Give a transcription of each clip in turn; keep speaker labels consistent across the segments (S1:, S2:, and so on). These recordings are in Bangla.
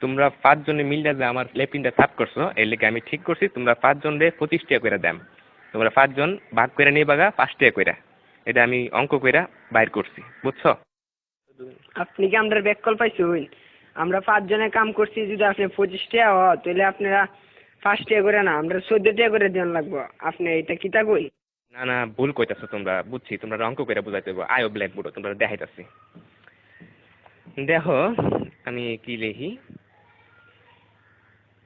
S1: তোমরা 5 জনে মিলে যে আমার লেফটিনটা সাফ করছো এর লেগে আমি ঠিক করছি তোমরা 5 জনে 25 টাকা করে দাম। তোমরা 5 জন ভাগ করে নিয়ে বাগা 5 টাকা করে। এটা আমি অঙ্ক কইরা বাইর করছি, বুঝছো?
S2: আপনি কি আমরা ব্যাক কল পাইছুন? আমরা 5 জনে কাম করছি, যদি আপনি 25 টাকা হয় তাহলে আপনারা 5 টাকা করে না, আমরা 14 টাকা করে দেন লাগবো। আপনি এটা কিতা কই?
S1: না না, ভুল কইতাছো তোমরা, বুঝছি তোমরা অঙ্ক কইরা বুঝাইতে হবে। আয়ো ব্ল্যাক বোর্ড তোমরা দেখাইতাছি। দেখো আমি কি লিখি,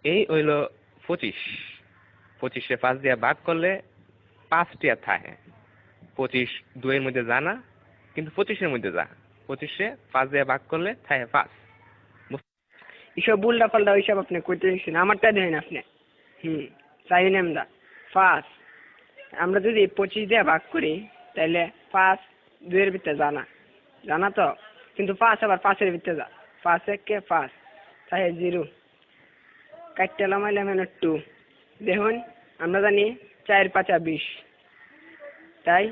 S1: এই হইল 25। 25-এ 5 দিয়া ভাগ করলে 5 টাকা থাকে। 25 2 এর মধ্যে যা না, কিন্তু 25-এর মধ্যে যা। 25-এ 5 দিয়া ভাগ করলে থাকে 5।
S2: এসব উল্টা পাল্টা ওইসব আপনি কইতে দিচ্ছেন, আমারটা দেন আপনি। চাই নামদা 5। আমরা যদি 25 দিয়ে ভাগ করি তাহলে 5 2 এর ভিতরে জানা জানা তো, কিন্তু 5 আবার 5 এর ভিতরে যা। 5 1 5 তাই 0 কাটতে লামাইলে মানে 2। দেখুন আমরা জানি 4 5 20, তাই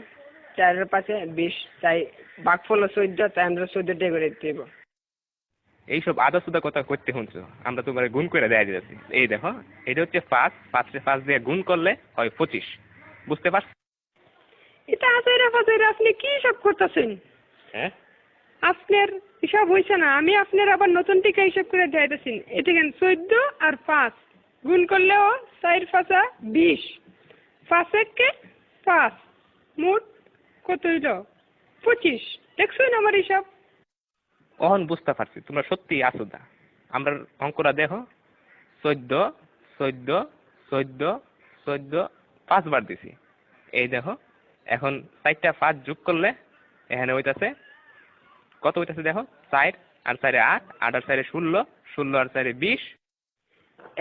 S2: 4 এর 5 20, তাই ভাগফল 14, তাই আমরা 14 টাকা করে দিতে হবে।
S1: এইসব আদা সুদা কথা করতে শুনছো, আমরা তোমার গুণ করে দেয়া দিতেছি। এই দেখো এটা হচ্ছে 5, 5-এ 5 দিয়ে গুণ করলে হয় 25, বুঝতে পারছো?
S2: এটা আজাইরা ফাজাইরা আপনি কি সব করতেছেন?
S1: হ্যাঁ,
S2: আপনার হিসাব হয়েছে না, আমি আপনার আবার নতুন টিকা হিসাব করে দেখাইতেছি। এটা কেন 14 আর 5 গুণ করলেও 4 5 20, 5 1 5, মোট কত হইল? 25। দেখছেন আমার হিসাব?
S1: অহন বুঝতে পারছি তোমরা সত্যি আসুদা। আমরা অঙ্কটা দেখো, 14 14 14 14 5 বার দিছি। এই দেখো এখন 4টা 5 যোগ করলে এখানে হইতাছে কত হইতাছে দেখো, 4 আর 4 8, 8 আর 4 16, 16 আর 4 20।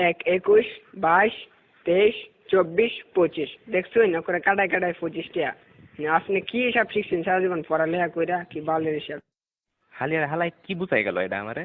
S2: 1 21 22 23 24 25। দেখছেন না করে কাটায় কাটায় 25 টাকা। আপনি কি হিসাব শিখছেন সারা জীবন পড়ালেখা কইরা, কি বালের হিসাব?
S1: হালিয়ার হালাই কি বুঝাই গেল এটা আমারে?